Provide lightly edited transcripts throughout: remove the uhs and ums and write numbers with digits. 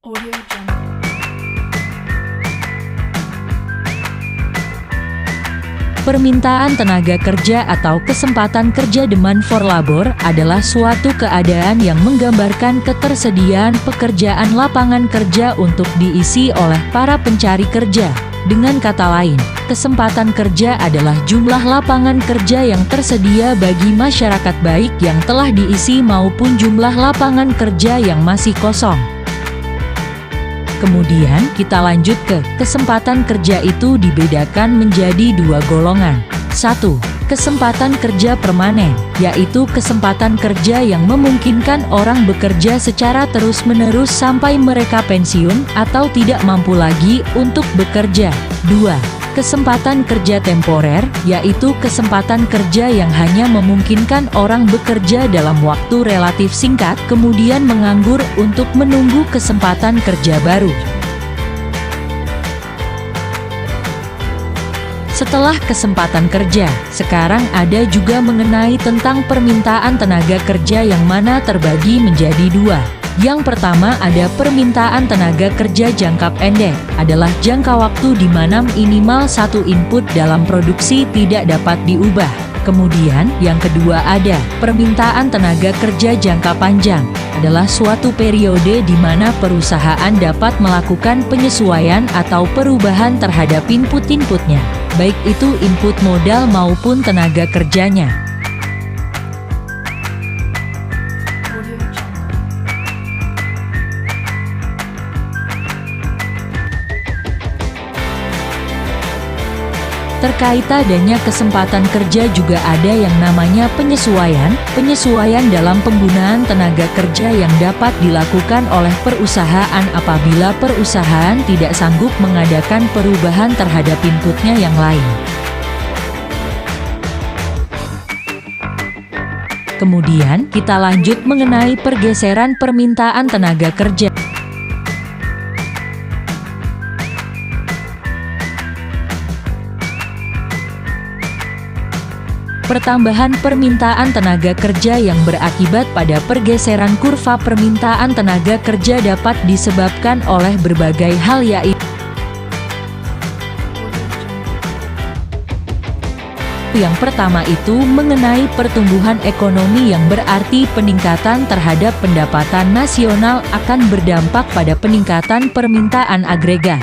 Audio Jungle. Permintaan tenaga kerja atau kesempatan kerja demand for labor adalah suatu keadaan yang menggambarkan ketersediaan pekerjaan lapangan kerja untuk diisi oleh para pencari kerja. Dengan kata lain, kesempatan kerja adalah jumlah lapangan kerja yang tersedia bagi masyarakat baik yang telah diisi maupun jumlah lapangan kerja yang masih kosong. Kemudian kita lanjut ke kesempatan kerja itu dibedakan menjadi dua golongan. 1. Kesempatan kerja permanen, yaitu kesempatan kerja yang memungkinkan orang bekerja secara terus-menerus sampai mereka pensiun atau tidak mampu lagi untuk bekerja. 2. Kesempatan kerja temporer, yaitu kesempatan kerja yang hanya memungkinkan orang bekerja dalam waktu relatif singkat, kemudian menganggur untuk menunggu kesempatan kerja baru. Setelah kesempatan kerja, sekarang ada juga mengenai tentang permintaan tenaga kerja yang mana terbagi menjadi dua. Yang pertama ada permintaan tenaga kerja jangka pendek, adalah jangka waktu di mana minimal satu input dalam produksi tidak dapat diubah. Kemudian yang kedua ada permintaan tenaga kerja jangka panjang, adalah suatu periode di mana perusahaan dapat melakukan penyesuaian atau perubahan terhadap input-inputnya, baik itu input modal maupun tenaga kerjanya. Audio Jungle. Terkait adanya kesempatan kerja juga ada yang namanya penyesuaian dalam penggunaan tenaga kerja yang dapat dilakukan oleh perusahaan apabila perusahaan tidak sanggup mengadakan perubahan terhadap inputnya yang lain. Kemudian kita lanjut mengenai pergeseran permintaan tenaga kerja. Pertambahan permintaan tenaga kerja yang berakibat pada pergeseran kurva permintaan tenaga kerja dapat disebabkan oleh berbagai hal yaitu yang pertama itu mengenai pertumbuhan ekonomi yang berarti peningkatan terhadap pendapatan nasional akan berdampak pada peningkatan permintaan agregat.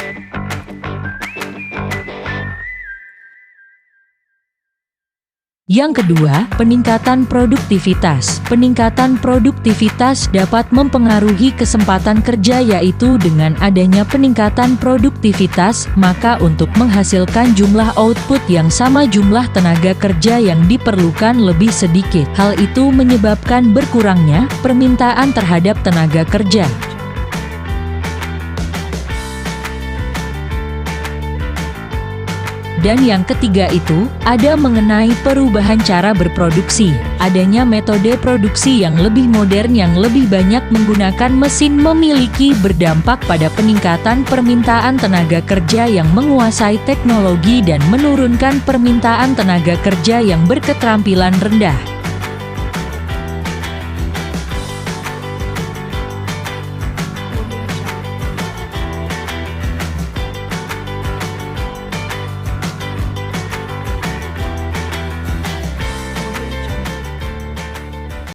Yang kedua, peningkatan produktivitas. Peningkatan produktivitas dapat mempengaruhi kesempatan kerja yaitu dengan adanya peningkatan produktivitas, maka untuk menghasilkan jumlah output yang sama jumlah tenaga kerja yang diperlukan lebih sedikit. Hal itu menyebabkan berkurangnya permintaan terhadap tenaga kerja. Dan yang ketiga itu, ada mengenai perubahan cara berproduksi. Adanya metode produksi yang lebih modern yang lebih banyak menggunakan mesin memiliki berdampak pada peningkatan permintaan tenaga kerja yang menguasai teknologi dan menurunkan permintaan tenaga kerja yang berketerampilan rendah.